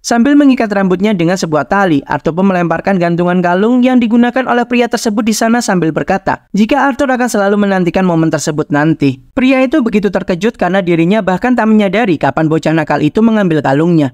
Sambil mengikat rambutnya dengan sebuah tali, Arthur pun melemparkan gantungan kalung yang digunakan oleh pria tersebut di sana sambil berkata, jika Arthur akan selalu menantikan momen tersebut nanti. Pria itu begitu terkejut karena dirinya bahkan tak menyadari kapan bocah nakal itu mengambil kalungnya.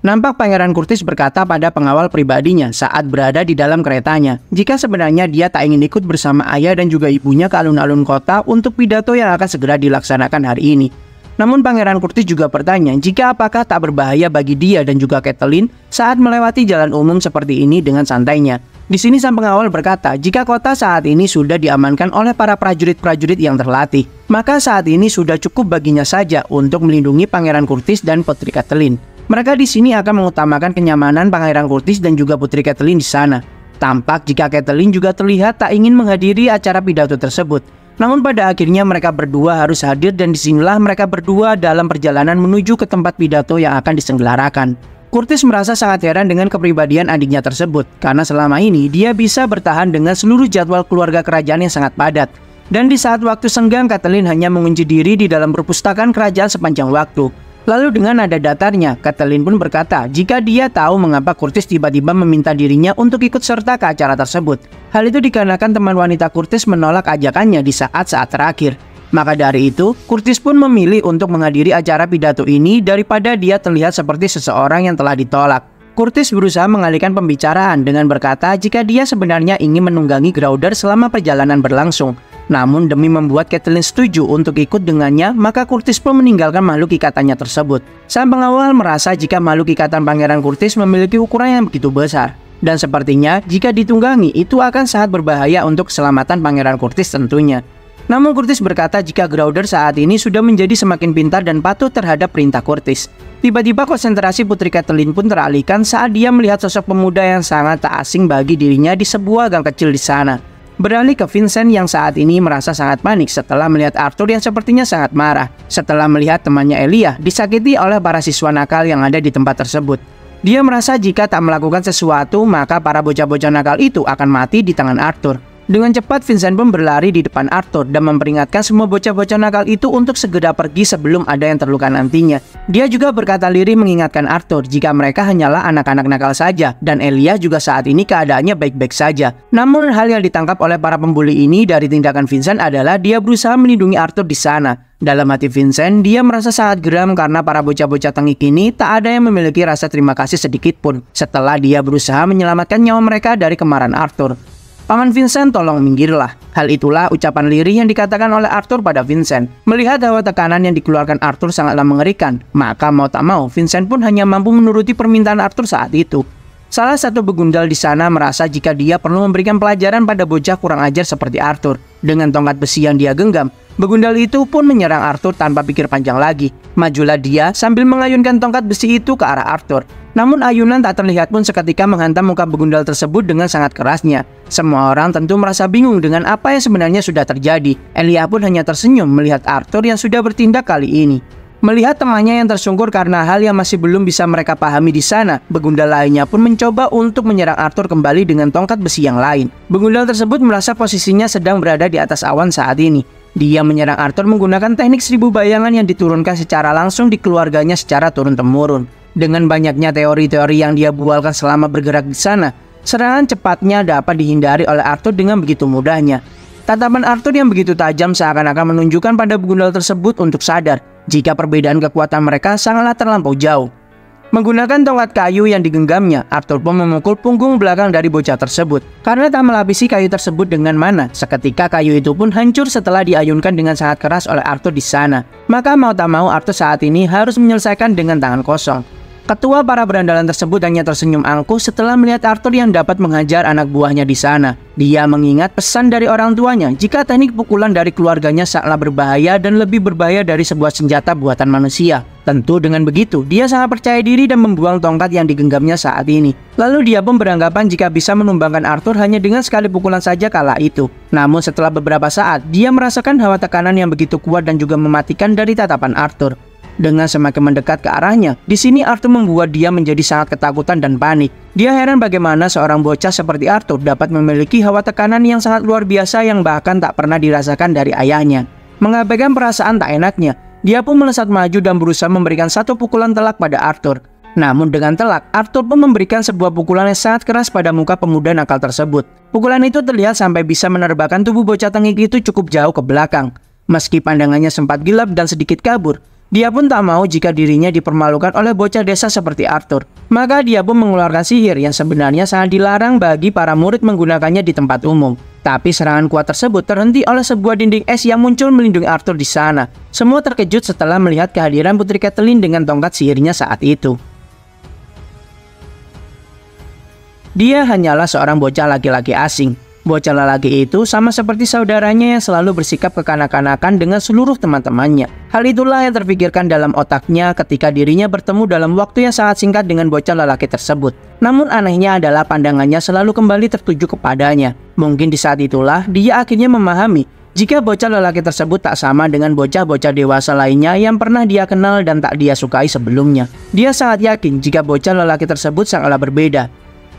Nampak Pangeran Curtis berkata pada pengawal pribadinya saat berada di dalam keretanya, jika sebenarnya dia tak ingin ikut bersama ayah dan juga ibunya ke alun-alun kota untuk pidato yang akan segera dilaksanakan hari ini. Namun Pangeran Curtis juga bertanya jika apakah tak berbahaya bagi dia dan juga Catelyn saat melewati jalan umum seperti ini dengan santainya. Di sini sang pengawal berkata jika kota saat ini sudah diamankan oleh para prajurit-prajurit yang terlatih, maka saat ini sudah cukup baginya saja untuk melindungi Pangeran Curtis dan Putri Catelyn. Mereka di sini akan mengutamakan kenyamanan Pangeran Curtis dan juga Putri Catelyn di sana. Tampak jika Catelyn juga terlihat tak ingin menghadiri acara pidato tersebut. Namun pada akhirnya mereka berdua harus hadir dan disinilah mereka berdua dalam perjalanan menuju ke tempat pidato yang akan diselenggarakan. Curtis merasa sangat heran dengan kepribadian adiknya tersebut karena selama ini dia bisa bertahan dengan seluruh jadwal keluarga kerajaan yang sangat padat. Dan di saat waktu senggang Catelyn hanya mengunci diri di dalam perpustakaan kerajaan sepanjang waktu. Lalu dengan nada datarnya, Catelyn pun berkata jika dia tahu mengapa Curtis tiba-tiba meminta dirinya untuk ikut serta ke acara tersebut. Hal itu dikarenakan teman wanita Curtis menolak ajakannya di saat-saat terakhir. Maka dari itu, Curtis pun memilih untuk menghadiri acara pidato ini daripada dia terlihat seperti seseorang yang telah ditolak. Curtis berusaha mengalihkan pembicaraan dengan berkata jika dia sebenarnya ingin menunggangi Grouder selama perjalanan berlangsung. Namun demi membuat Catelyn setuju untuk ikut dengannya, maka Curtis pun meninggalkan makhluk ikatannya tersebut. Sang pengawal merasa jika makhluk ikatan Pangeran Curtis memiliki ukuran yang begitu besar. Dan sepertinya jika ditunggangi itu akan sangat berbahaya untuk keselamatan Pangeran Curtis tentunya. Namun Curtis berkata jika Grouder saat ini sudah menjadi semakin pintar dan patuh terhadap perintah Curtis. Tiba-tiba konsentrasi Putri Catelyn pun teralihkan saat dia melihat sosok pemuda yang sangat tak asing bagi dirinya di sebuah gang kecil di sana. Beralih ke Vincent yang saat ini merasa sangat panik setelah melihat Arthur yang sepertinya sangat marah setelah melihat temannya Elia disakiti oleh para siswa nakal yang ada di tempat tersebut. Dia merasa jika tak melakukan sesuatu maka para bocah-bocah nakal itu akan mati di tangan Arthur. Dengan cepat Vincent pun berlari di depan Arthur dan memperingatkan semua bocah-bocah nakal itu untuk segera pergi sebelum ada yang terluka nantinya. Dia juga berkata lirih mengingatkan Arthur jika mereka hanyalah anak-anak nakal saja dan Elia juga saat ini keadaannya baik-baik saja. Namun hal yang ditangkap oleh para pembuli ini dari tindakan Vincent adalah dia berusaha melindungi Arthur di sana. Dalam hati Vincent, dia merasa sangat geram karena para bocah-bocah tengik ini tak ada yang memiliki rasa terima kasih sedikit pun setelah dia berusaha menyelamatkan nyawa mereka dari kemarahan Arthur. Paman Vincent, tolong minggirlah. Hal itulah ucapan lirih yang dikatakan oleh Arthur pada Vincent. Melihat hawa tekanan yang dikeluarkan Arthur sangatlah mengerikan, maka mau tak mau Vincent pun hanya mampu menuruti permintaan Arthur saat itu. Salah satu begundal di sana merasa jika dia perlu memberikan pelajaran pada bocah kurang ajar seperti Arthur. Dengan tongkat besi yang dia genggam, begundal itu pun menyerang Arthur tanpa pikir panjang lagi. Majulah dia sambil mengayunkan tongkat besi itu ke arah Arthur. Namun ayunan tak terlihat pun seketika menghantam muka begundal tersebut dengan sangat kerasnya. Semua orang tentu merasa bingung dengan apa yang sebenarnya sudah terjadi. Elia pun hanya tersenyum melihat Arthur yang sudah bertindak kali ini. Melihat temannya yang tersungkur karena hal yang masih belum bisa mereka pahami di sana, begundal lainnya pun mencoba untuk menyerang Arthur kembali dengan tongkat besi yang lain. Begundal tersebut merasa posisinya sedang berada di atas awan saat ini. Dia menyerang Arthur menggunakan teknik 1000 bayangan yang diturunkan secara langsung di keluarganya secara turun-temurun. Dengan banyaknya teori-teori yang dia bualkan selama bergerak di sana, serangan cepatnya dapat dihindari oleh Arthur dengan begitu mudahnya. Tatapan Arthur yang begitu tajam seakan-akan menunjukkan pada begundal tersebut untuk sadar jika perbedaan kekuatan mereka sangatlah terlampau jauh. Menggunakan tongkat kayu yang digenggamnya, Arthur pun memukul punggung belakang dari bocah tersebut. Karena tak melapisi kayu tersebut dengan mana, seketika kayu itu pun hancur setelah diayunkan dengan sangat keras oleh Arthur di sana. Maka mau tak mau Arthur saat ini harus menyelesaikan dengan tangan kosong. Ketua para berandalan tersebut hanya tersenyum angkuh setelah melihat Arthur yang dapat menghajar anak buahnya di sana. Dia mengingat pesan dari orang tuanya jika teknik pukulan dari keluarganya sangatlah berbahaya dan lebih berbahaya dari sebuah senjata buatan manusia. Tentu dengan begitu, dia sangat percaya diri dan membuang tongkat yang digenggamnya saat ini. Lalu dia pun beranggapan jika bisa menumbangkan Arthur hanya dengan sekali pukulan saja kala itu. Namun setelah beberapa saat, dia merasakan hawa tekanan yang begitu kuat dan juga mematikan dari tatapan Arthur. Dengan semakin mendekat ke arahnya, di sini Arthur membuat dia menjadi sangat ketakutan dan panik. Dia heran bagaimana seorang bocah seperti Arthur dapat memiliki hawa tekanan yang sangat luar biasa yang bahkan tak pernah dirasakan dari ayahnya. Mengabaikan perasaan tak enaknya, dia pun melesat maju dan berusaha memberikan satu pukulan telak pada Arthur. Namun dengan telak, Arthur pun memberikan sebuah pukulan yang sangat keras pada muka pemuda nakal tersebut. Pukulan itu terlihat sampai bisa menerbangkan tubuh bocah tengik itu cukup jauh ke belakang. Meski pandangannya sempat gelap dan sedikit kabur, dia pun tak mau jika dirinya dipermalukan oleh bocah desa seperti Arthur. Maka dia pun mengeluarkan sihir yang sebenarnya sangat dilarang bagi para murid menggunakannya di tempat umum. Tapi serangan kuat tersebut terhenti oleh sebuah dinding es yang muncul melindungi Arthur di sana. Semua terkejut setelah melihat kehadiran Putri Catelyn dengan tongkat sihirnya saat itu. Dia hanyalah seorang bocah laki-laki asing. Bocah lelaki itu sama seperti saudaranya yang selalu bersikap kekanak-kanakan dengan seluruh teman-temannya. Hal itulah yang terpikirkan dalam otaknya ketika dirinya bertemu dalam waktu yang sangat singkat dengan bocah lelaki tersebut. Namun anehnya adalah pandangannya selalu kembali tertuju kepadanya. Mungkin di saat itulah dia akhirnya memahami jika bocah lelaki tersebut tak sama dengan bocah-bocah dewasa lainnya yang pernah dia kenal dan tak dia sukai sebelumnya. Dia sangat yakin jika bocah lelaki tersebut sangatlah berbeda.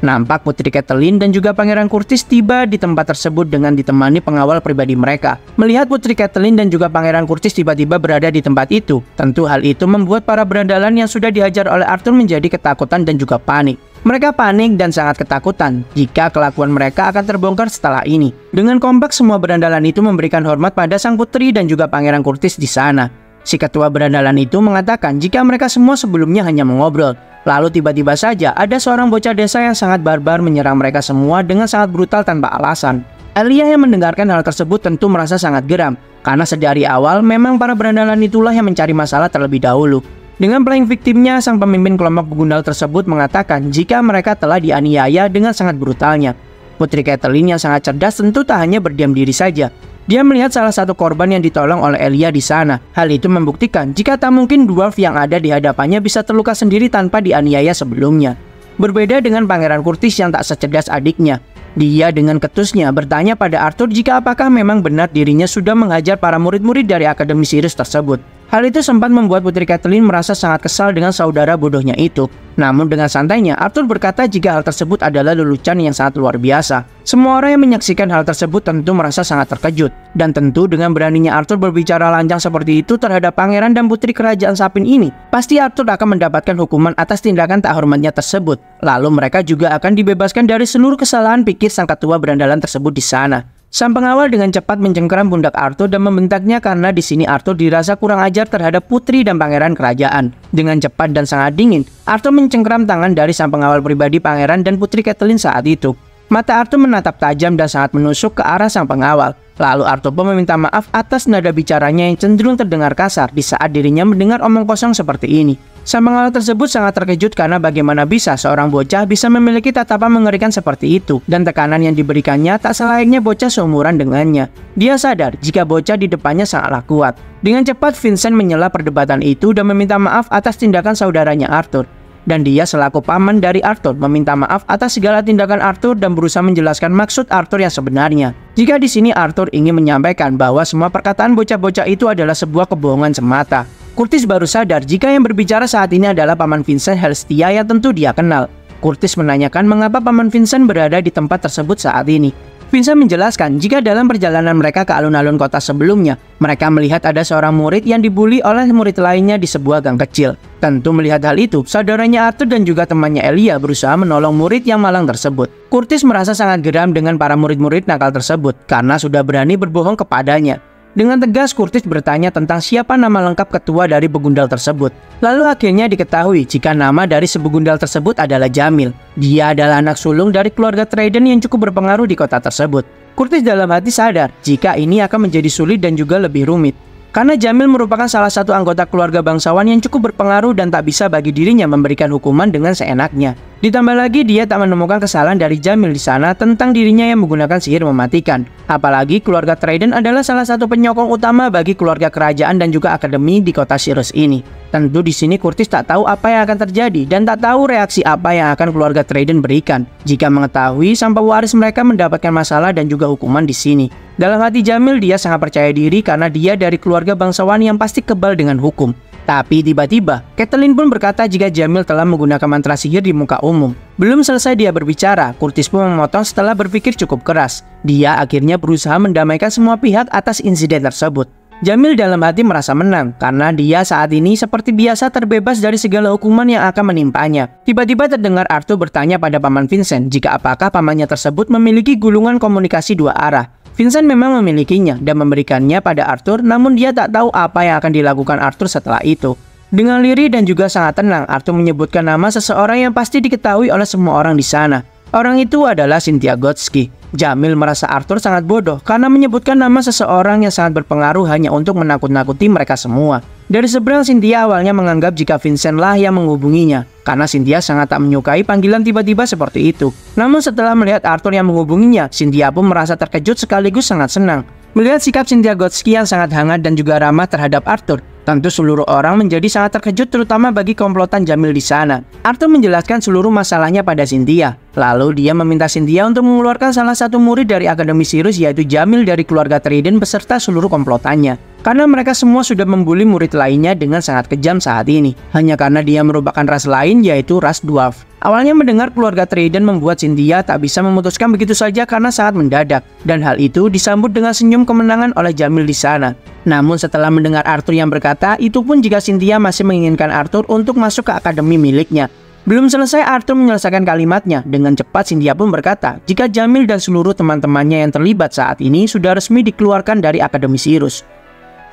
Nampak Putri Catelyn dan juga Pangeran Curtis tiba di tempat tersebut dengan ditemani pengawal pribadi mereka. Melihat Putri Catelyn dan juga Pangeran Curtis tiba-tiba berada di tempat itu, tentu hal itu membuat para berandalan yang sudah dihajar oleh Arthur menjadi ketakutan dan juga panik. Mereka panik dan sangat ketakutan jika kelakuan mereka akan terbongkar setelah ini. Dengan kompak semua berandalan itu memberikan hormat pada sang putri dan juga Pangeran Curtis di sana. Si ketua berandalan itu mengatakan jika mereka semua sebelumnya hanya mengobrol. Lalu tiba-tiba saja ada seorang bocah desa yang sangat barbar menyerang mereka semua dengan sangat brutal tanpa alasan. Elia yang mendengarkan hal tersebut tentu merasa sangat geram, karena sedari awal memang para berandalan itulah yang mencari masalah terlebih dahulu. Dengan playing victimnya, sang pemimpin kelompok begundal tersebut mengatakan jika mereka telah dianiaya dengan sangat brutalnya. Putri Catelyn yang sangat cerdas tentu tak hanya berdiam diri saja. Dia melihat salah satu korban yang ditolong oleh Elia di sana. Hal itu membuktikan jika tak mungkin dwarf yang ada di hadapannya bisa terluka sendiri tanpa dianiaya sebelumnya. Berbeda dengan Pangeran Curtis yang tak secerdas adiknya. Dia dengan ketusnya bertanya pada Arthur jika apakah memang benar dirinya sudah menghajar para murid-murid dari Akademi Sirius tersebut. Hal itu sempat membuat Putri Catelyn merasa sangat kesal dengan saudara bodohnya itu. Namun dengan santainya, Arthur berkata jika hal tersebut adalah lelucon yang sangat luar biasa. Semua orang yang menyaksikan hal tersebut tentu merasa sangat terkejut. Dan tentu dengan beraninya Arthur berbicara lancang seperti itu terhadap pangeran dan putri kerajaan Sapin ini, pasti Arthur akan mendapatkan hukuman atas tindakan tak hormatnya tersebut. Lalu mereka juga akan dibebaskan dari seluruh kesalahan pikir sang ketua berandalan tersebut di sana. Sang pengawal dengan cepat mencengkeram pundak Arthur dan membentaknya karena di sini Arthur dirasa kurang ajar terhadap putri dan pangeran kerajaan. Dengan cepat dan sangat dingin, Arthur mencengkeram tangan dari sang pengawal pribadi pangeran dan putri Catelyn saat itu. Mata Arthur menatap tajam dan sangat menusuk ke arah sang pengawal. Lalu Arthur pun meminta maaf atas nada bicaranya yang cenderung terdengar kasar di saat dirinya mendengar omong kosong seperti ini. Sang pengawal tersebut sangat terkejut karena bagaimana bisa seorang bocah bisa memiliki tatapan mengerikan seperti itu, dan tekanan yang diberikannya tak selayaknya bocah seumuran dengannya. Dia sadar jika bocah di depannya sangatlah kuat. Dengan cepat Vincent menyela perdebatan itu dan meminta maaf atas tindakan saudaranya Arthur. Dan dia selaku paman dari Arthur meminta maaf atas segala tindakan Arthur dan berusaha menjelaskan maksud Arthur yang sebenarnya. Jika di sini Arthur ingin menyampaikan bahwa semua perkataan bocah-bocah itu adalah sebuah kebohongan semata. Curtis baru sadar jika yang berbicara saat ini adalah paman Vincent Helstia yang tentu dia kenal. Curtis menanyakan mengapa paman Vincent berada di tempat tersebut saat ini. Vincent menjelaskan jika dalam perjalanan mereka ke alun-alun kota sebelumnya, mereka melihat ada seorang murid yang dibully oleh murid lainnya di sebuah gang kecil. Tentu melihat hal itu, saudaranya Arthur dan juga temannya Elia berusaha menolong murid yang malang tersebut. Curtis merasa sangat geram dengan para murid-murid nakal tersebut karena sudah berani berbohong kepadanya. Dengan tegas Curtis bertanya tentang siapa nama lengkap ketua dari begundal tersebut. Lalu akhirnya diketahui jika nama dari sebegundal tersebut adalah Jamil. Dia adalah anak sulung dari keluarga Trident yang cukup berpengaruh di kota tersebut. Curtis dalam hati sadar jika ini akan menjadi sulit dan juga lebih rumit. Karena Jamil merupakan salah satu anggota keluarga bangsawan yang cukup berpengaruh dan tak bisa bagi dirinya memberikan hukuman dengan seenaknya. Ditambah lagi dia tak menemukan kesalahan dari Jamil di sana tentang dirinya yang menggunakan sihir mematikan. Apalagi keluarga Trident adalah salah satu penyokong utama bagi keluarga kerajaan dan juga akademi di kota Sirius ini. Tentu di sini Curtis tak tahu apa yang akan terjadi dan tak tahu reaksi apa yang akan keluarga Trident berikan jika mengetahui sang pewaris mereka mendapatkan masalah dan juga hukuman di sini. Dalam hati Jamil dia sangat percaya diri karena dia dari keluarga bangsawan yang pasti kebal dengan hukum. Tapi tiba-tiba, Catelyn pun berkata jika Jamil telah menggunakan mantra sihir di muka umum. Belum selesai dia berbicara, Curtis pun memotong setelah berpikir cukup keras. Dia akhirnya berusaha mendamaikan semua pihak atas insiden tersebut. Jamil dalam hati merasa menang, karena dia saat ini seperti biasa terbebas dari segala hukuman yang akan menimpanya. Tiba-tiba terdengar Arthur bertanya pada Paman Vincent jika apakah pamannya tersebut memiliki gulungan komunikasi dua arah. Vincent memang memilikinya dan memberikannya pada Arthur, namun dia tak tahu apa yang akan dilakukan Arthur setelah itu. Dengan lirih dan juga sangat tenang, Arthur menyebutkan nama seseorang yang pasti diketahui oleh semua orang di sana. Orang itu adalah Cynthia Gotski. Jamil merasa Arthur sangat bodoh karena menyebutkan nama seseorang yang sangat berpengaruh hanya untuk menakut-nakuti mereka semua. Dari seberang, Cynthia awalnya menganggap jika Vincent lah yang menghubunginya, karena Cynthia sangat tak menyukai panggilan tiba-tiba seperti itu. Namun setelah melihat Arthur yang menghubunginya, Cynthia pun merasa terkejut sekaligus sangat senang. Melihat sikap Cynthia Gotski yang sangat hangat dan juga ramah terhadap Arthur, tentu seluruh orang menjadi sangat terkejut, terutama bagi komplotan Jamil di sana. Arthur menjelaskan seluruh masalahnya pada Cynthia. Lalu dia meminta Cynthia untuk mengeluarkan salah satu murid dari Akademi Sirius, yaitu Jamil dari keluarga Trident beserta seluruh komplotannya. Karena mereka semua sudah membuli murid lainnya dengan sangat kejam saat ini. Hanya karena dia merupakan ras lain, yaitu ras Dwarf. Awalnya mendengar keluarga Trident membuat Cynthia tak bisa memutuskan begitu saja karena sangat mendadak. Dan hal itu disambut dengan senyum kemenangan oleh Jamil di sana. Namun setelah mendengar Arthur yang berkata, itu pun jika Cynthia masih menginginkan Arthur untuk masuk ke akademi miliknya. Belum selesai Arthur menyelesaikan kalimatnya, dengan cepat Cynthia pun berkata jika Jamil dan seluruh teman-temannya yang terlibat saat ini sudah resmi dikeluarkan dari Akademi Sirius.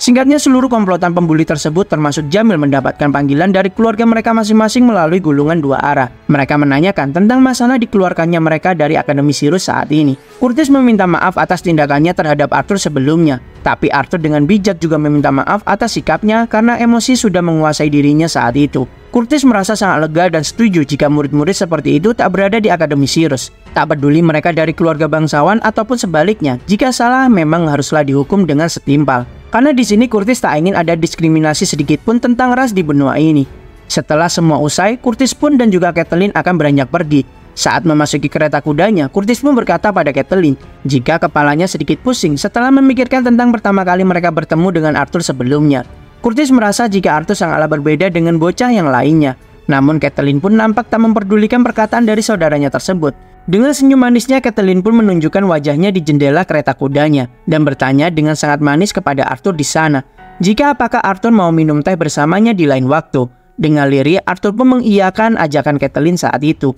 Singkatnya, seluruh komplotan pembuli tersebut termasuk Jamil mendapatkan panggilan dari keluarga mereka masing-masing melalui gulungan dua arah. Mereka menanyakan tentang masalah dikeluarkannya mereka dari Akademi Sirius saat ini. Curtis meminta maaf atas tindakannya terhadap Arthur sebelumnya. Tapi Arthur dengan bijak juga meminta maaf atas sikapnya karena emosi sudah menguasai dirinya saat itu. Curtis merasa sangat lega dan setuju jika murid-murid seperti itu tak berada di Akademi Sirius. Tak peduli mereka dari keluarga bangsawan ataupun sebaliknya, jika salah memang haruslah dihukum dengan setimpal. Karena di sini Curtis tak ingin ada diskriminasi sedikit pun tentang ras di benua ini. Setelah semua usai, Curtis pun dan juga Catelyn akan beranjak pergi. Saat memasuki kereta kudanya, Curtis pun berkata pada Catelyn jika kepalanya sedikit pusing setelah memikirkan tentang pertama kali mereka bertemu dengan Arthur sebelumnya. Curtis merasa jika Arthur sangatlah berbeda dengan bocah yang lainnya. Namun Catelyn pun nampak tak memperdulikan perkataan dari saudaranya tersebut. Dengan senyum manisnya, Catelyn pun menunjukkan wajahnya di jendela kereta kudanya dan bertanya dengan sangat manis kepada Arthur di sana jika apakah Arthur mau minum teh bersamanya di lain waktu. Dengan lirih, Arthur pun mengiyakan ajakan Catelyn saat itu.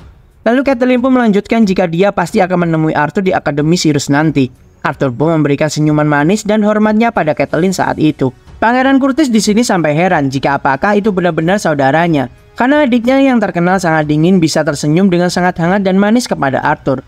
Lalu Catelyn pun melanjutkan jika dia pasti akan menemui Arthur di Akademi Sirius nanti. Arthur pun memberikan senyuman manis dan hormatnya pada Catelyn saat itu. Pangeran Curtis di sini sampai heran jika apakah itu benar-benar saudaranya. Karena adiknya yang terkenal sangat dingin bisa tersenyum dengan sangat hangat dan manis kepada Arthur.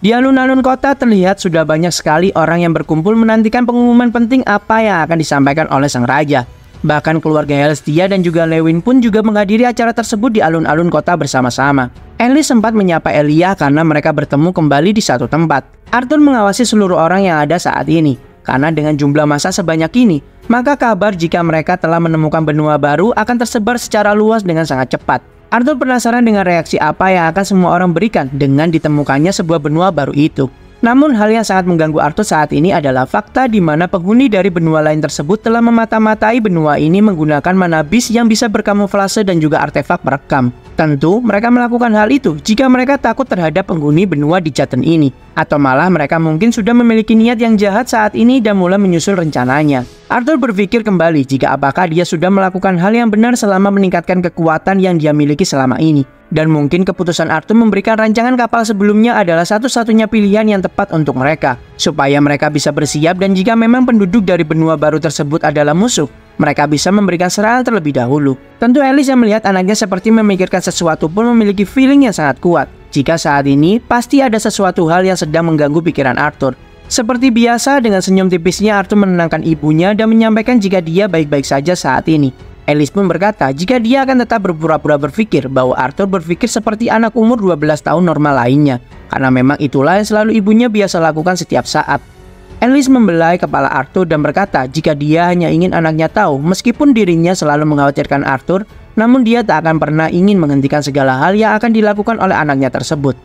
Di alun-alun kota terlihat sudah banyak sekali orang yang berkumpul menantikan pengumuman penting apa yang akan disampaikan oleh sang raja. Bahkan keluarga Helstia dan juga Lewin pun juga menghadiri acara tersebut di alun-alun kota bersama-sama. Ellie sempat menyapa Elia karena mereka bertemu kembali di satu tempat. Arthur mengawasi seluruh orang yang ada saat ini. Karena dengan jumlah massa sebanyak ini, maka kabar jika mereka telah menemukan benua baru akan tersebar secara luas dengan sangat cepat. Arthur penasaran dengan reaksi apa yang akan semua orang berikan dengan ditemukannya sebuah benua baru itu. Namun hal yang sangat mengganggu Arthur saat ini adalah fakta di mana penghuni dari benua lain tersebut telah memata-matai benua ini menggunakan manabis yang bisa berkamuflase dan juga artefak perekam. Tentu mereka melakukan hal itu jika mereka takut terhadap penghuni benua di Jaten ini. Atau malah mereka mungkin sudah memiliki niat yang jahat saat ini dan mulai menyusul rencananya. Arthur berpikir kembali jika apakah dia sudah melakukan hal yang benar selama meningkatkan kekuatan yang dia miliki selama ini. Dan mungkin keputusan Arthur memberikan rancangan kapal sebelumnya adalah satu-satunya pilihan yang tepat untuk mereka. Supaya mereka bisa bersiap dan jika memang penduduk dari benua baru tersebut adalah musuh, mereka bisa memberikan serangan terlebih dahulu. Tentu Alice yang melihat anaknya seperti memikirkan sesuatu pun memiliki feeling yang sangat kuat. Jika saat ini pasti ada sesuatu hal yang sedang mengganggu pikiran Arthur. Seperti biasa dengan senyum tipisnya Arthur menenangkan ibunya dan menyampaikan jika dia baik-baik saja saat ini. Alice pun berkata jika dia akan tetap berpura-pura berpikir bahwa Arthur berpikir seperti anak umur 12 tahun normal lainnya. Karena memang itulah yang selalu ibunya biasa lakukan setiap saat. Alice membelai kepala Arthur dan berkata jika dia hanya ingin anaknya tahu meskipun dirinya selalu mengkhawatirkan Arthur, namun dia tak akan pernah ingin menghentikan segala hal yang akan dilakukan oleh anaknya tersebut.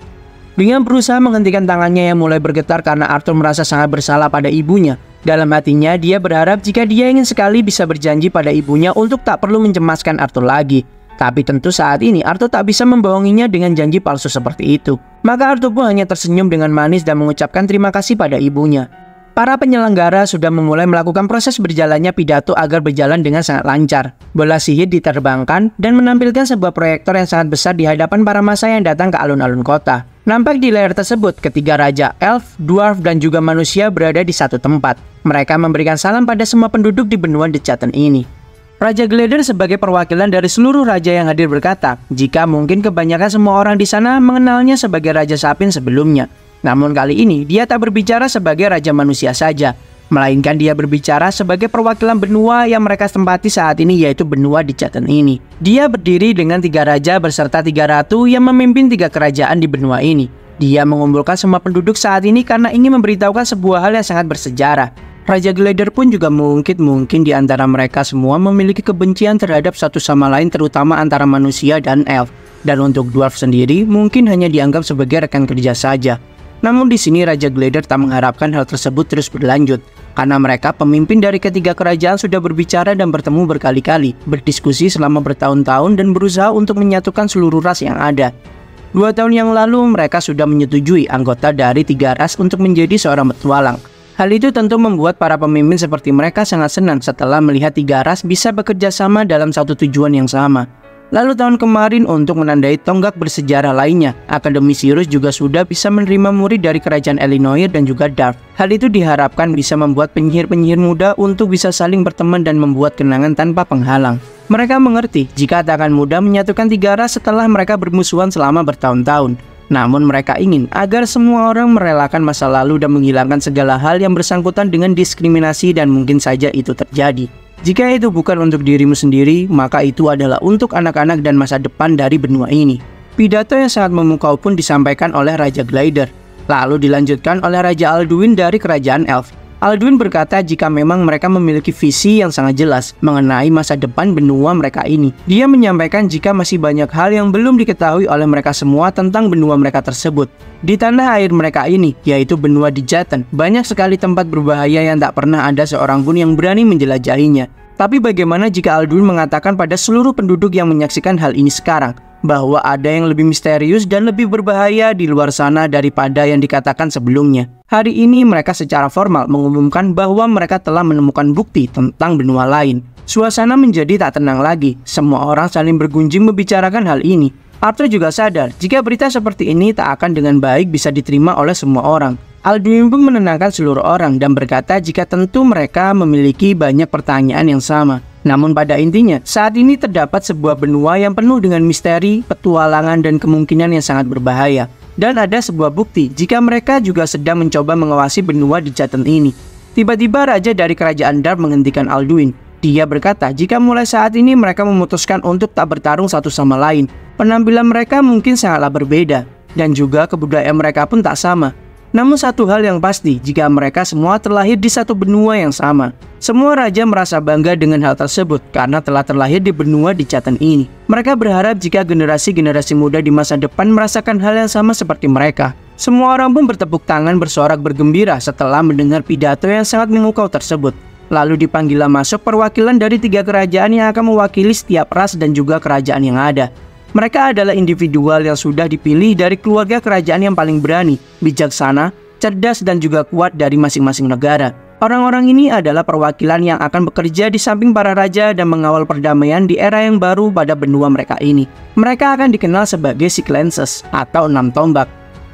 Dengan berusaha menghentikan tangannya yang mulai bergetar karena Arthur merasa sangat bersalah pada ibunya, Dalam hatinya, dia berharap jika dia ingin sekali bisa berjanji pada ibunya untuk tak perlu mencemaskan Arthur lagi. Tapi tentu saat ini Arthur tak bisa membohonginya dengan janji palsu seperti itu. Maka Arthur pun hanya tersenyum dengan manis dan mengucapkan terima kasih pada ibunya. Para penyelenggara sudah memulai melakukan proses berjalannya pidato agar berjalan dengan sangat lancar. Bola sihir diterbangkan dan menampilkan sebuah proyektor yang sangat besar di hadapan para massa yang datang ke alun-alun kota. Nampak di layar tersebut ketiga raja, elf, dwarf, dan juga manusia berada di satu tempat. Mereka memberikan salam pada semua penduduk di benua The Chatton ini. Raja Glader sebagai perwakilan dari seluruh raja yang hadir berkata, jika mungkin kebanyakan semua orang di sana mengenalnya sebagai Raja Sapin sebelumnya. Namun kali ini dia tak berbicara sebagai raja manusia saja, melainkan dia berbicara sebagai perwakilan benua yang mereka tempati saat ini, yaitu benua The Chatton ini. Dia berdiri dengan 3 raja beserta 3 ratu yang memimpin 3 kerajaan di benua ini. Dia mengumpulkan semua penduduk saat ini karena ingin memberitahukan sebuah hal yang sangat bersejarah. Raja Glader pun juga mungkin di antara mereka semua memiliki kebencian terhadap satu sama lain, terutama antara manusia dan elf. Dan untuk dwarf sendiri mungkin hanya dianggap sebagai rekan kerja saja. Namun di sini Raja Glader tak mengharapkan hal tersebut terus berlanjut, karena mereka pemimpin dari ketiga kerajaan sudah berbicara dan bertemu berkali-kali, berdiskusi selama bertahun-tahun dan berusaha untuk menyatukan seluruh ras yang ada. 2 tahun yang lalu mereka sudah menyetujui anggota dari 3 ras untuk menjadi seorang petualang. Hal itu tentu membuat para pemimpin seperti mereka sangat senang setelah melihat 3 ras bisa bekerja sama dalam satu tujuan yang sama. Lalu tahun kemarin untuk menandai tonggak bersejarah lainnya, Akademi Sirius juga sudah bisa menerima murid dari kerajaan Elinoir dan juga Dark. Hal itu diharapkan bisa membuat penyihir-penyihir muda untuk bisa saling berteman dan membuat kenangan tanpa penghalang. Mereka mengerti jika tak akan mudah menyatukan 3 ras setelah mereka bermusuhan selama bertahun-tahun. Namun mereka ingin agar semua orang merelakan masa lalu dan menghilangkan segala hal yang bersangkutan dengan diskriminasi, dan mungkin saja itu terjadi. Jika itu bukan untuk dirimu sendiri, maka itu adalah untuk anak-anak dan masa depan dari benua ini. Pidato yang sangat memukau pun disampaikan oleh Raja Glader, lalu dilanjutkan oleh Raja Alduin dari kerajaan Elf. Alduin berkata jika memang mereka memiliki visi yang sangat jelas mengenai masa depan benua mereka ini. Dia menyampaikan jika masih banyak hal yang belum diketahui oleh mereka semua tentang benua mereka tersebut. Di tanah air mereka ini, yaitu benua The Chatton, banyak sekali tempat berbahaya yang tak pernah ada seorang pun yang berani menjelajahinya. Tapi bagaimana jika Alduin mengatakan pada seluruh penduduk yang menyaksikan hal ini sekarang, bahwa ada yang lebih misterius dan lebih berbahaya di luar sana daripada yang dikatakan sebelumnya. Hari ini mereka secara formal mengumumkan bahwa mereka telah menemukan bukti tentang benua lain. Suasana menjadi tak tenang lagi, semua orang saling bergunjing membicarakan hal ini. Arthur juga sadar jika berita seperti ini tak akan dengan baik bisa diterima oleh semua orang. Alduin pun menenangkan seluruh orang dan berkata jika tentu mereka memiliki banyak pertanyaan yang sama. Namun pada intinya, saat ini terdapat sebuah benua yang penuh dengan misteri, petualangan, dan kemungkinan yang sangat berbahaya. Dan ada sebuah bukti jika mereka juga sedang mencoba mengawasi benua The Chatton ini. Tiba-tiba raja dari kerajaan Dark menghentikan Alduin. Dia berkata jika mulai saat ini mereka memutuskan untuk tak bertarung satu sama lain. Penampilan mereka mungkin sangatlah berbeda, dan juga kebudayaan mereka pun tak sama. Namun satu hal yang pasti, jika mereka semua terlahir di satu benua yang sama. Semua raja merasa bangga dengan hal tersebut karena telah terlahir di benua The Chatton ini. Mereka berharap jika generasi-generasi muda di masa depan merasakan hal yang sama seperti mereka. Semua orang pun bertepuk tangan bersorak bergembira setelah mendengar pidato yang sangat memukau tersebut. Lalu dipanggillah masuk perwakilan dari 3 kerajaan yang akan mewakili setiap ras dan juga kerajaan yang ada. Mereka adalah individual yang sudah dipilih dari keluarga kerajaan yang paling berani, bijaksana, cerdas, dan juga kuat dari masing-masing negara. Orang-orang ini adalah perwakilan yang akan bekerja di samping para raja dan mengawal perdamaian di era yang baru pada benua mereka ini. Mereka akan dikenal sebagai Six Lances atau 6 tombak.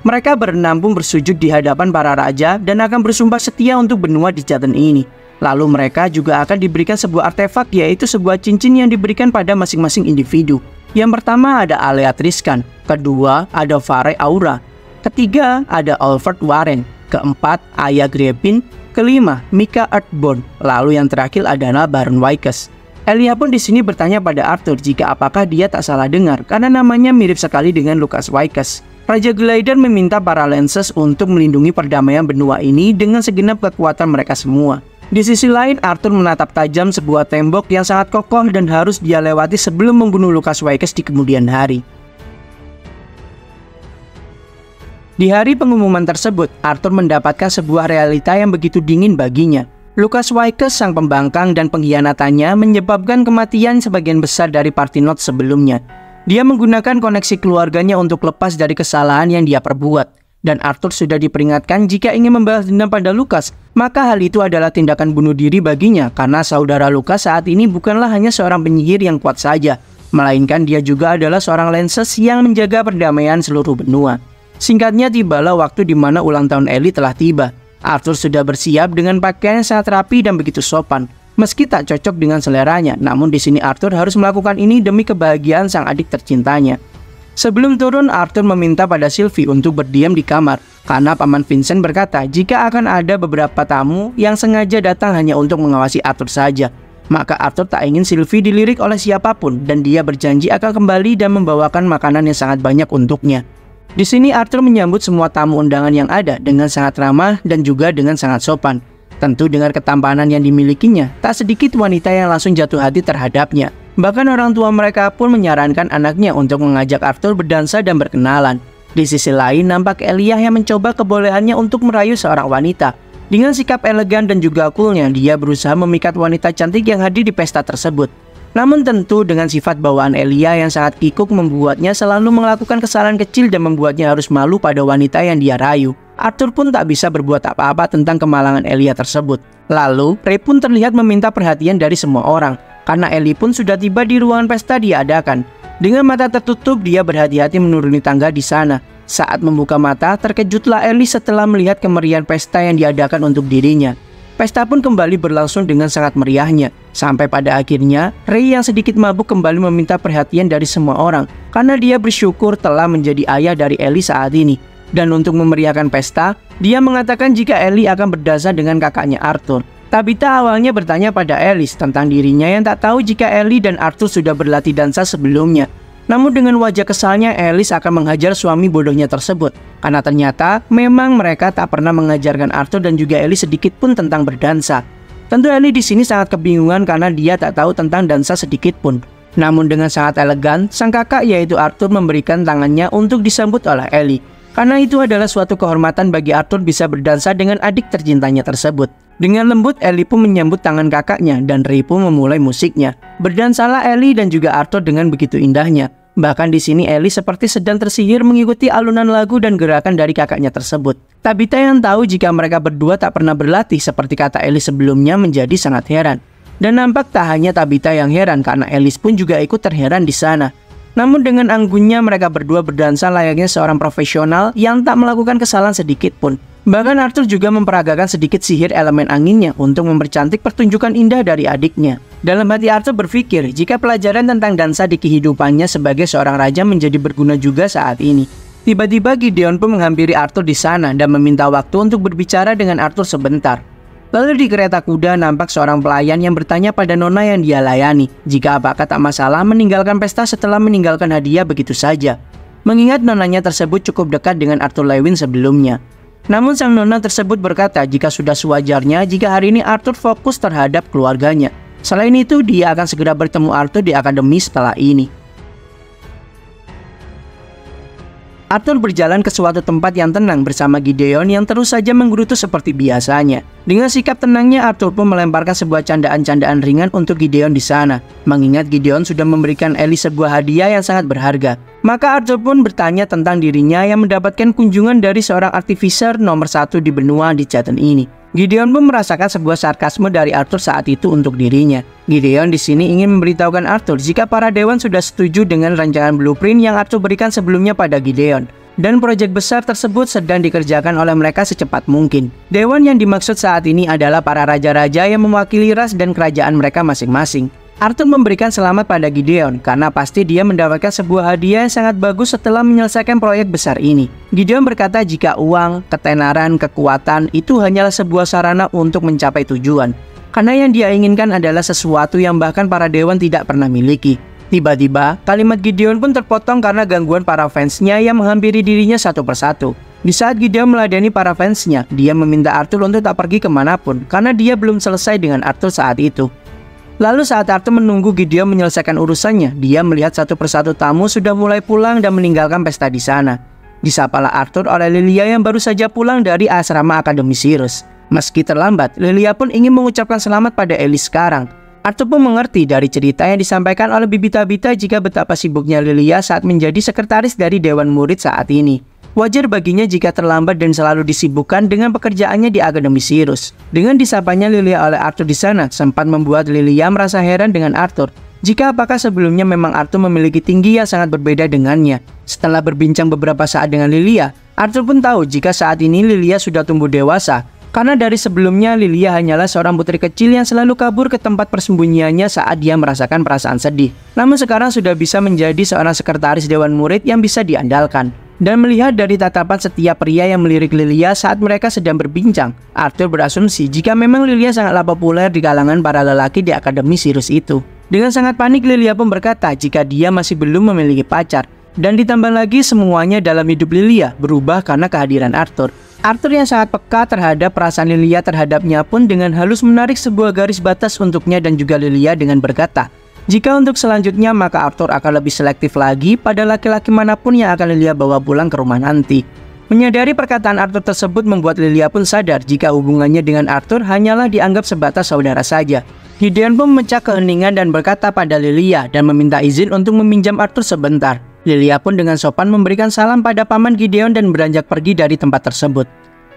Mereka berenam pun bersujud di hadapan para raja dan akan bersumpah setia untuk benua The Chatton ini. Lalu mereka juga akan diberikan sebuah artefak, yaitu sebuah cincin yang diberikan pada masing-masing individu. Yang pertama ada Alea Triskan, kedua ada Fare Aura, ketiga ada Alfred Warren, keempat Aya Griepin, kelima Mika Earthborn, lalu yang terakhir adalah Baron Wycus. Elia pun di sini bertanya pada Arthur jika apakah dia tak salah dengar karena namanya mirip sekali dengan Lucas Wycus. Raja Glader meminta para Lances untuk melindungi perdamaian benua ini dengan segenap kekuatan mereka semua. Di sisi lain, Arthur menatap tajam sebuah tembok yang sangat kokoh dan harus dia lewati sebelum membunuh Lucas Wycus di kemudian hari. Di hari pengumuman tersebut, Arthur mendapatkan sebuah realita yang begitu dingin baginya. Lucas Wycke, sang pembangkang dan pengkhianatannya, menyebabkan kematian sebagian besar dari Party Not sebelumnya. Dia menggunakan koneksi keluarganya untuk lepas dari kesalahan yang dia perbuat. Dan Arthur sudah diperingatkan jika ingin membalas dendam pada Lucas, maka hal itu adalah tindakan bunuh diri baginya karena saudara Lucas saat ini bukanlah hanya seorang penyihir yang kuat saja, melainkan dia juga adalah seorang Lances yang menjaga perdamaian seluruh benua. Singkatnya, tibalah waktu di mana ulang tahun Ellie telah tiba. Arthur sudah bersiap dengan pakaian yang sangat rapi dan begitu sopan. Meski tak cocok dengan seleranya, namun di sini Arthur harus melakukan ini demi kebahagiaan sang adik tercintanya. Sebelum turun, Arthur meminta pada Sylvie untuk berdiam di kamar karena Paman Vincent berkata jika akan ada beberapa tamu yang sengaja datang hanya untuk mengawasi Arthur saja. Maka Arthur tak ingin Sylvie dilirik oleh siapapun dan dia berjanji akan kembali dan membawakan makanan yang sangat banyak untuknya. Di sini Arthur menyambut semua tamu undangan yang ada dengan sangat ramah dan juga dengan sangat sopan. Tentu dengan ketampanan yang dimilikinya, tak sedikit wanita yang langsung jatuh hati terhadapnya. Bahkan orang tua mereka pun menyarankan anaknya untuk mengajak Arthur berdansa dan berkenalan. Di sisi lain, nampak Elijah yang mencoba kebolehannya untuk merayu seorang wanita. Dengan sikap elegan dan juga coolnya, dia berusaha memikat wanita cantik yang hadir di pesta tersebut. Namun tentu dengan sifat bawaan Elijah yang sangat kikuk membuatnya selalu melakukan kesalahan kecil dan membuatnya harus malu pada wanita yang dia rayu. Arthur pun tak bisa berbuat apa-apa tentang kemalangan Elijah tersebut. Lalu, Ray pun terlihat meminta perhatian dari semua orang. Karena Ellie pun sudah tiba di ruangan pesta diadakan. Dengan mata tertutup, dia berhati-hati menuruni tangga di sana. Saat membuka mata, terkejutlah Ellie setelah melihat kemeriahan pesta yang diadakan untuk dirinya. Pesta pun kembali berlangsung dengan sangat meriahnya. Sampai pada akhirnya, Ray yang sedikit mabuk kembali meminta perhatian dari semua orang. Karena dia bersyukur telah menjadi ayah dari Ellie saat ini. Dan untuk memeriahkan pesta, dia mengatakan jika Ellie akan berdansa dengan kakaknya Arthur. Tabitha awalnya bertanya pada Alice tentang dirinya yang tak tahu jika Ellie dan Arthur sudah berlatih dansa sebelumnya. Namun dengan wajah kesalnya, Alice akan menghajar suami bodohnya tersebut. Karena ternyata memang mereka tak pernah mengajarkan Arthur dan juga Ellie sedikit pun tentang berdansa. Tentu Ellie di sini sangat kebingungan karena dia tak tahu tentang dansa sedikit pun. Namun dengan sangat elegan, sang kakak yaitu Arthur memberikan tangannya untuk disambut oleh Ellie. Karena itu adalah suatu kehormatan bagi Arthur bisa berdansa dengan adik tercintanya tersebut. Dengan lembut, Ellie pun menyambut tangan kakaknya dan Ray pun memulai musiknya. Berdansalah Ellie dan juga Arthur dengan begitu indahnya. Bahkan di sini Ellie seperti sedang tersihir mengikuti alunan lagu dan gerakan dari kakaknya tersebut. Tabitha yang tahu jika mereka berdua tak pernah berlatih seperti kata Ellie sebelumnya menjadi sangat heran. Dan nampak tak hanya Tabitha yang heran karena Alice pun juga ikut terheran di sana. Namun dengan anggunnya mereka berdua berdansa layaknya seorang profesional yang tak melakukan kesalahan sedikit pun. Bahkan Arthur juga memperagakan sedikit sihir elemen anginnya untuk mempercantik pertunjukan indah dari adiknya. Dalam hati Arthur berpikir jika pelajaran tentang dansa di kehidupannya sebagai seorang raja menjadi berguna juga saat ini. Tiba-tiba Gideon pun menghampiri Arthur di sana dan meminta waktu untuk berbicara dengan Arthur sebentar. Lalu di kereta kuda nampak seorang pelayan yang bertanya pada nona yang dia layani jika apakah tak masalah meninggalkan pesta setelah meninggalkan hadiah begitu saja. Mengingat nonanya tersebut cukup dekat dengan Arthur Lewin sebelumnya. Namun sang nona tersebut berkata jika sudah sewajarnya jika hari ini Arthur fokus terhadap keluarganya. Selain itu, dia akan segera bertemu Arthur di akademi setelah ini. Arthur berjalan ke suatu tempat yang tenang bersama Gideon yang terus saja menggerutu seperti biasanya. Dengan sikap tenangnya, Arthur pun melemparkan sebuah candaan-candaan ringan untuk Gideon di sana. Mengingat Gideon sudah memberikan Ellie sebuah hadiah yang sangat berharga. Maka Arthur pun bertanya tentang dirinya yang mendapatkan kunjungan dari seorang artificer nomor 1 di benua di Chaton ini. Gideon pun merasakan sebuah sarkasme dari Arthur saat itu untuk dirinya. Gideon di sini ingin memberitahukan Arthur jika para dewan sudah setuju dengan rancangan blueprint yang Arthur berikan sebelumnya pada Gideon. Dan proyek besar tersebut sedang dikerjakan oleh mereka secepat mungkin. Dewan yang dimaksud saat ini adalah para raja-raja yang mewakili ras dan kerajaan mereka masing-masing. Arthur memberikan selamat pada Gideon karena pasti dia mendapatkan sebuah hadiah yang sangat bagus setelah menyelesaikan proyek besar ini. Gideon berkata jika uang, ketenaran, kekuatan itu hanyalah sebuah sarana untuk mencapai tujuan. Karena yang dia inginkan adalah sesuatu yang bahkan para dewan tidak pernah miliki. Tiba-tiba, kalimat Gideon pun terpotong karena gangguan para fansnya yang menghampiri dirinya satu persatu. Di saat Gideon meladeni para fansnya, dia meminta Arthur untuk tak pergi kemanapun karena dia belum selesai dengan Arthur saat itu. Lalu saat Arthur menunggu Gideon menyelesaikan urusannya, dia melihat satu persatu tamu sudah mulai pulang dan meninggalkan pesta di sana. Disapalah Arthur oleh Lilia yang baru saja pulang dari asrama Akademi Sirius. Meski terlambat, Lilia pun ingin mengucapkan selamat pada Ellie sekarang. Arthur pun mengerti dari cerita yang disampaikan oleh Bibi Tabitha jika betapa sibuknya Lilia saat menjadi sekretaris dari Dewan Murid saat ini. Wajar baginya jika terlambat dan selalu disibukkan dengan pekerjaannya di Akademi Sirius. Dengan disapanya Lilia oleh Arthur di sana, sempat membuat Lilia merasa heran dengan Arthur. Jika apakah sebelumnya memang Arthur memiliki tinggi yang sangat berbeda dengannya. Setelah berbincang beberapa saat dengan Lilia, Arthur pun tahu jika saat ini Lilia sudah tumbuh dewasa. Karena dari sebelumnya Lilia hanyalah seorang putri kecil yang selalu kabur ke tempat persembunyiannya saat dia merasakan perasaan sedih. Namun sekarang sudah bisa menjadi seorang sekretaris Dewan Murid yang bisa diandalkan. Dan melihat dari tatapan setiap pria yang melirik Lilia saat mereka sedang berbincang, Arthur berasumsi jika memang Lilia sangatlah populer di kalangan para lelaki di Akademi Sirius itu. Dengan sangat panik Lilia pun berkata jika dia masih belum memiliki pacar. Dan ditambah lagi semuanya dalam hidup Lilia berubah karena kehadiran Arthur. Arthur yang sangat peka terhadap perasaan Lilia terhadapnya pun dengan halus menarik sebuah garis batas untuknya dan juga Lilia dengan berkata, jika untuk selanjutnya maka Arthur akan lebih selektif lagi pada laki-laki manapun yang akan Lilia bawa pulang ke rumah nanti. Menyadari perkataan Arthur tersebut membuat Lilia pun sadar jika hubungannya dengan Arthur hanyalah dianggap sebatas saudara saja. Gideon pun memecah keheningan dan berkata pada Lilia dan meminta izin untuk meminjam Arthur sebentar. Lilia pun dengan sopan memberikan salam pada paman Gideon dan beranjak pergi dari tempat tersebut.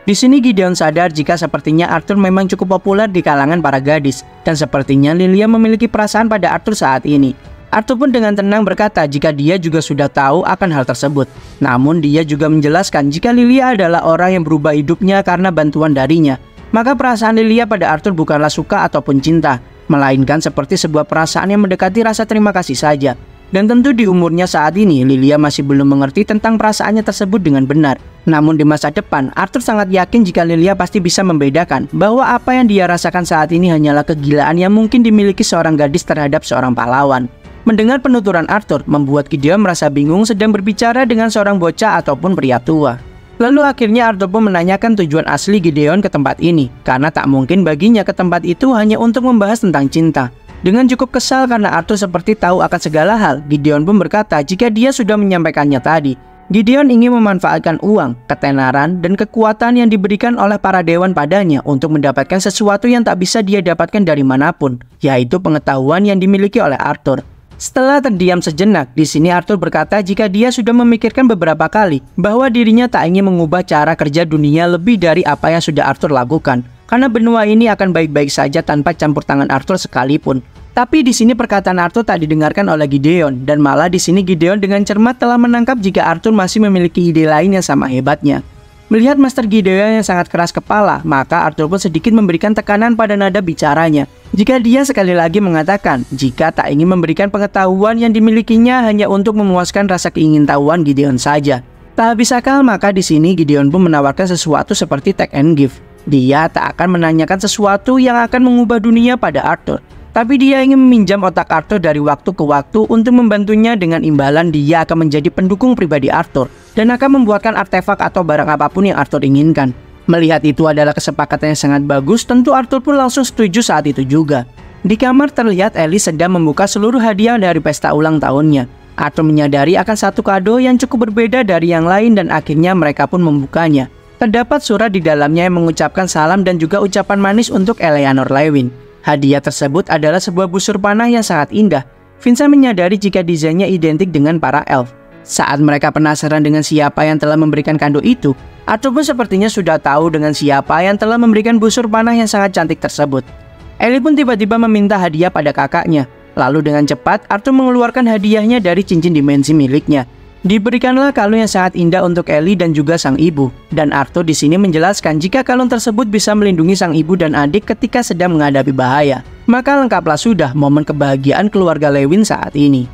Di sini Gideon sadar jika sepertinya Arthur memang cukup populer di kalangan para gadis dan sepertinya Lilia memiliki perasaan pada Arthur saat ini. Arthur pun dengan tenang berkata jika dia juga sudah tahu akan hal tersebut. Namun dia juga menjelaskan jika Lilia adalah orang yang berubah hidupnya karena bantuan darinya. Maka perasaan Lilia pada Arthur bukanlah suka ataupun cinta, melainkan seperti sebuah perasaan yang mendekati rasa terima kasih saja. Dan tentu di umurnya saat ini, Lilia masih belum mengerti tentang perasaannya tersebut dengan benar. Namun di masa depan, Arthur sangat yakin jika Lilia pasti bisa membedakan bahwa apa yang dia rasakan saat ini hanyalah kegilaan yang mungkin dimiliki seorang gadis terhadap seorang pahlawan. Mendengar penuturan Arthur, membuat Gideon merasa bingung sedang berbicara dengan seorang bocah ataupun pria tua. Lalu akhirnya Arthur pun menanyakan tujuan asli Gideon ke tempat ini, karena tak mungkin baginya ke tempat itu hanya untuk membahas tentang cinta. Dengan cukup kesal karena Arthur seperti tahu akan segala hal, Gideon pun berkata jika dia sudah menyampaikannya tadi. Gideon ingin memanfaatkan uang, ketenaran, dan kekuatan yang diberikan oleh para dewan padanya untuk mendapatkan sesuatu yang tak bisa dia dapatkan dari manapun, yaitu pengetahuan yang dimiliki oleh Arthur. Setelah terdiam sejenak, di sini Arthur berkata jika dia sudah memikirkan beberapa kali bahwa dirinya tak ingin mengubah cara kerja dunia lebih dari apa yang sudah Arthur lakukan. Karena benua ini akan baik-baik saja tanpa campur tangan Arthur sekalipun. Tapi di sini perkataan Arthur tak didengarkan oleh Gideon, dan malah di sini Gideon dengan cermat telah menangkap jika Arthur masih memiliki ide lain yang sama hebatnya. Melihat Master Gideon yang sangat keras kepala, maka Arthur pun sedikit memberikan tekanan pada nada bicaranya. Jika dia sekali lagi mengatakan jika tak ingin memberikan pengetahuan yang dimilikinya hanya untuk memuaskan rasa keingintahuan Gideon saja. Tak habis akal, maka di sini Gideon pun menawarkan sesuatu seperti take and give. Dia tak akan menanyakan sesuatu yang akan mengubah dunia pada Arthur. Tapi dia ingin meminjam otak Arthur dari waktu ke waktu untuk membantunya. Dengan imbalan dia akan menjadi pendukung pribadi Arthur dan akan membuatkan artefak atau barang apapun yang Arthur inginkan. Melihat itu adalah kesepakatan yang sangat bagus, tentu Arthur pun langsung setuju saat itu juga. Di kamar terlihat Ellie sedang membuka seluruh hadiah dari pesta ulang tahunnya. Arthur menyadari akan satu kado yang cukup berbeda dari yang lain dan akhirnya mereka pun membukanya. Terdapat surat di dalamnya yang mengucapkan salam dan juga ucapan manis untuk Eleanor Lewin. Hadiah tersebut adalah sebuah busur panah yang sangat indah. Vincent menyadari jika desainnya identik dengan para elf. Saat mereka penasaran dengan siapa yang telah memberikan kado itu, Arthur pun sepertinya sudah tahu dengan siapa yang telah memberikan busur panah yang sangat cantik tersebut. Ellie pun tiba-tiba meminta hadiah pada kakaknya. Lalu dengan cepat, Arthur mengeluarkan hadiahnya dari cincin dimensi miliknya. Diberikanlah kalung yang sangat indah untuk Ellie dan juga sang ibu. Dan Arthur di sini menjelaskan jika kalung tersebut bisa melindungi sang ibu dan adik ketika sedang menghadapi bahaya. Maka lengkaplah sudah momen kebahagiaan keluarga Lewin saat ini.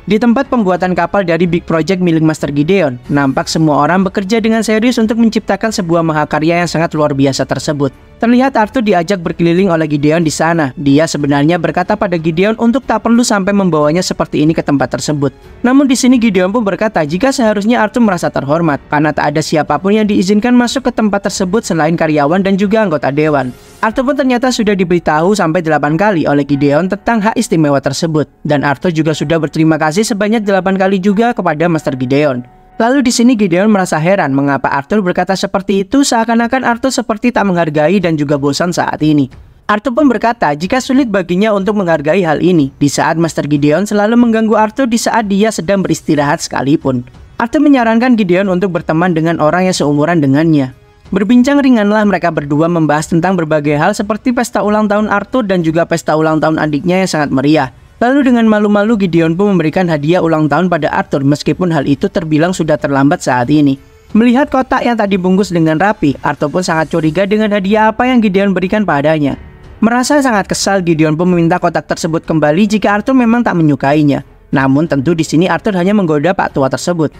Di tempat pembuatan kapal dari Big Project milik Master Gideon, nampak semua orang bekerja dengan serius untuk menciptakan sebuah mahakarya yang sangat luar biasa tersebut. Terlihat Arthur diajak berkeliling oleh Gideon di sana. Dia sebenarnya berkata pada Gideon untuk tak perlu sampai membawanya seperti ini ke tempat tersebut. Namun di sini Gideon pun berkata jika seharusnya Arthur merasa terhormat karena tak ada siapapun yang diizinkan masuk ke tempat tersebut selain karyawan dan juga anggota dewan. Arthur pun ternyata sudah diberitahu sampai 8 kali oleh Gideon tentang hak istimewa tersebut. Dan Arthur juga sudah berterima kasih sebanyak 8 kali juga kepada Master Gideon. Lalu di sini Gideon merasa heran mengapa Arthur berkata seperti itu, seakan-akan Arthur seperti tak menghargai dan juga bosan saat ini. Arthur pun berkata jika sulit baginya untuk menghargai hal ini di saat Master Gideon selalu mengganggu Arthur di saat dia sedang beristirahat sekalipun. Arthur menyarankan Gideon untuk berteman dengan orang yang seumuran dengannya. Berbincang ringanlah mereka berdua membahas tentang berbagai hal seperti pesta ulang tahun Arthur dan juga pesta ulang tahun adiknya yang sangat meriah. Lalu dengan malu-malu Gideon pun memberikan hadiah ulang tahun pada Arthur meskipun hal itu terbilang sudah terlambat saat ini. Melihat kotak yang tadi dibungkus dengan rapi, Arthur pun sangat curiga dengan hadiah apa yang Gideon berikan padanya. Merasa sangat kesal, Gideon pun meminta kotak tersebut kembali jika Arthur memang tak menyukainya. Namun tentu di sini Arthur hanya menggoda Pak Tua tersebut.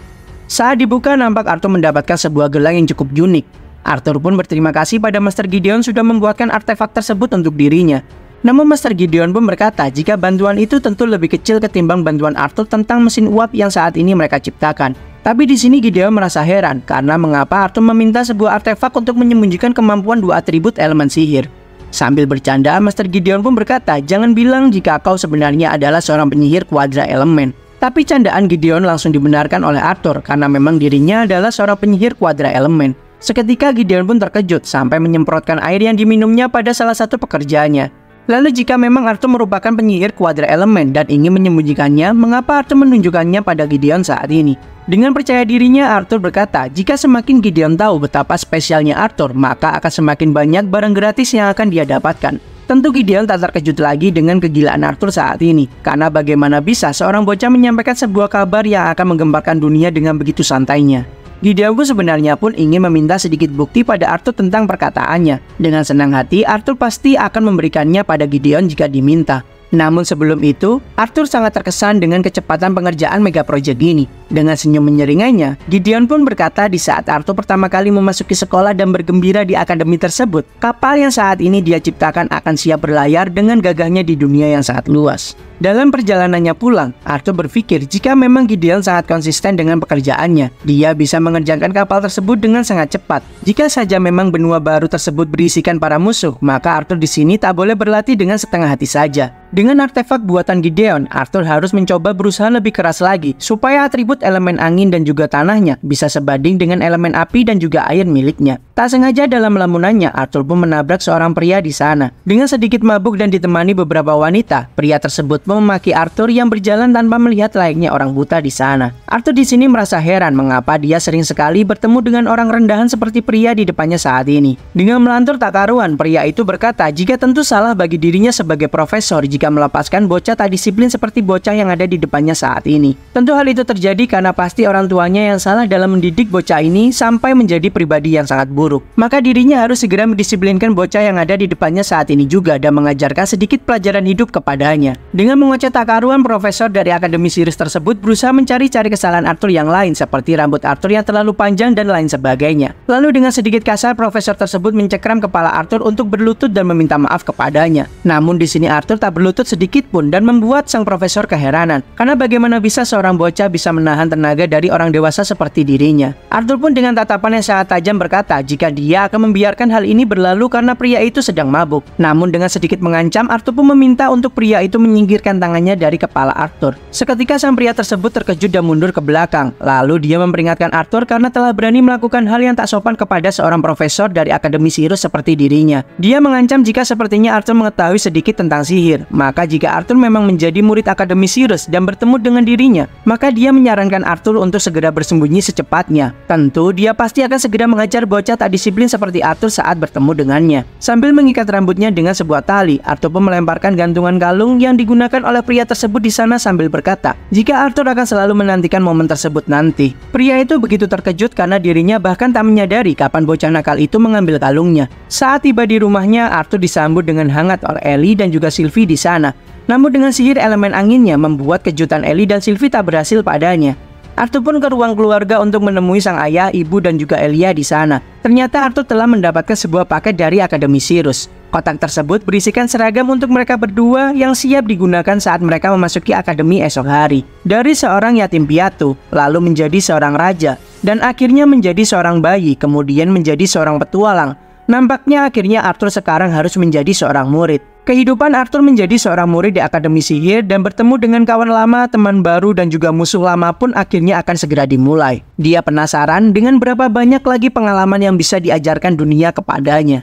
Saat dibuka nampak Arthur mendapatkan sebuah gelang yang cukup unik. Arthur pun berterima kasih pada Master Gideon sudah membuatkan artefak tersebut untuk dirinya. Namun Master Gideon pun berkata jika bantuan itu tentu lebih kecil ketimbang bantuan Arthur tentang mesin uap yang saat ini mereka ciptakan. Tapi di sini Gideon merasa heran karena mengapa Arthur meminta sebuah artefak untuk menyembunyikan kemampuan dua atribut elemen sihir. Sambil bercanda, Master Gideon pun berkata jangan bilang jika kau sebenarnya adalah seorang penyihir kuadra elemen. Tapi candaan Gideon langsung dibenarkan oleh Arthur karena memang dirinya adalah seorang penyihir kuadra elemen. Seketika Gideon pun terkejut sampai menyemprotkan air yang diminumnya pada salah satu pekerjaannya. Lalu jika memang Arthur merupakan penyihir kuadra elemen dan ingin menyembunyikannya, mengapa Arthur menunjukkannya pada Gideon saat ini? Dengan percaya dirinya, Arthur berkata jika semakin Gideon tahu betapa spesialnya Arthur, maka akan semakin banyak barang gratis yang akan dia dapatkan. Tentu Gideon tak terkejut lagi dengan kegilaan Arthur saat ini, karena bagaimana bisa seorang bocah menyampaikan sebuah kabar yang akan menggemparkan dunia dengan begitu santainya. Gideon sebenarnya pun ingin meminta sedikit bukti pada Arthur tentang perkataannya. Dengan senang hati, Arthur pasti akan memberikannya pada Gideon jika diminta. Namun sebelum itu, Arthur sangat terkesan dengan kecepatan pengerjaan mega project ini. Dengan senyum menyeringannya, Gideon pun berkata di saat Arthur pertama kali memasuki sekolah dan bergembira di akademi tersebut, kapal yang saat ini dia ciptakan akan siap berlayar dengan gagahnya di dunia yang sangat luas. Dalam perjalanannya pulang, Arthur berpikir jika memang Gideon sangat konsisten dengan pekerjaannya, dia bisa mengerjakan kapal tersebut dengan sangat cepat. Jika saja memang benua baru tersebut berisikan para musuh, maka Arthur di sini tak boleh berlatih dengan setengah hati saja. Dengan artefak buatan Gideon, Arthur harus mencoba berusaha lebih keras lagi supaya atribut elemen angin dan juga tanahnya bisa sebanding dengan elemen api dan juga air miliknya. Tak sengaja dalam lamunannya, Arthur pun menabrak seorang pria di sana. Dengan sedikit mabuk dan ditemani beberapa wanita, pria tersebut memaki Arthur yang berjalan tanpa melihat layaknya orang buta di sana. Arthur di sini merasa heran mengapa dia sering sekali bertemu dengan orang rendahan seperti pria di depannya saat ini. Dengan melantur tak karuan, pria itu berkata jika tentu salah bagi dirinya sebagai profesor jika melepaskan bocah tak disiplin seperti bocah yang ada di depannya saat ini. Tentu hal itu terjadi karena pasti orang tuanya yang salah dalam mendidik bocah ini sampai menjadi pribadi yang sangat buruk. Maka dirinya harus segera mendisiplinkan bocah yang ada di depannya saat ini juga dan mengajarkan sedikit pelajaran hidup kepadanya. Dengan mengoceh tak karuan, profesor dari akademi Sirius tersebut berusaha mencari-cari kesalahan Arthur yang lain seperti rambut Arthur yang terlalu panjang dan lain sebagainya. Lalu dengan sedikit kasar, profesor tersebut mencekram kepala Arthur untuk berlutut dan meminta maaf kepadanya. Namun di sini Arthur tak berlutut sedikit pun dan membuat sang profesor keheranan karena bagaimana bisa seorang bocah bisa menahan tenaga dari orang dewasa seperti dirinya. Arthur pun dengan tatapan yang sangat tajam berkata jika dia akan membiarkan hal ini berlalu karena pria itu sedang mabuk. Namun dengan sedikit mengancam, Arthur pun meminta untuk pria itu menyingkirkan tangannya dari kepala Arthur. Seketika sang pria tersebut terkejut dan mundur ke belakang. Lalu dia memperingatkan Arthur karena telah berani melakukan hal yang tak sopan kepada seorang profesor dari akademi Sirius seperti dirinya. Dia mengancam jika sepertinya Arthur mengetahui sedikit tentang sihir, maka jika Arthur memang menjadi murid akademi Sirius dan bertemu dengan dirinya, maka dia menyarankan Arthur untuk segera bersembunyi secepatnya. Tentu dia pasti akan segera mengajar bocah tak disiplin seperti Arthur saat bertemu dengannya. Sambil mengikat rambutnya dengan sebuah tali, Arthur pun melemparkan gantungan kalung yang digunakan oleh pria tersebut di sana sambil berkata jika Arthur akan selalu menantikan momen tersebut nanti. Pria itu begitu terkejut karena dirinya bahkan tak menyadari kapan bocah nakal itu mengambil kalungnya. Saat tiba di rumahnya, Arthur disambut dengan hangat oleh Ellie dan juga Sylvie di sana. Namun dengan sihir elemen anginnya membuat kejutan Ellie dan Sylvie tak berhasil padanya. Arthur pun ke ruang keluarga untuk menemui sang ayah, ibu, dan juga Elia di sana. Ternyata Arthur telah mendapatkan sebuah paket dari Akademi Sirius. Kotak tersebut berisikan seragam untuk mereka berdua yang siap digunakan saat mereka memasuki akademi esok hari. Dari seorang yatim piatu, lalu menjadi seorang raja, dan akhirnya menjadi seorang bayi, kemudian menjadi seorang petualang. Nampaknya akhirnya Arthur sekarang harus menjadi seorang murid. Kehidupan Arthur menjadi seorang murid di Akademi Sihir dan bertemu dengan kawan lama, teman baru, dan juga musuh lama pun akhirnya akan segera dimulai. Dia penasaran dengan berapa banyak lagi pengalaman yang bisa diajarkan dunia kepadanya.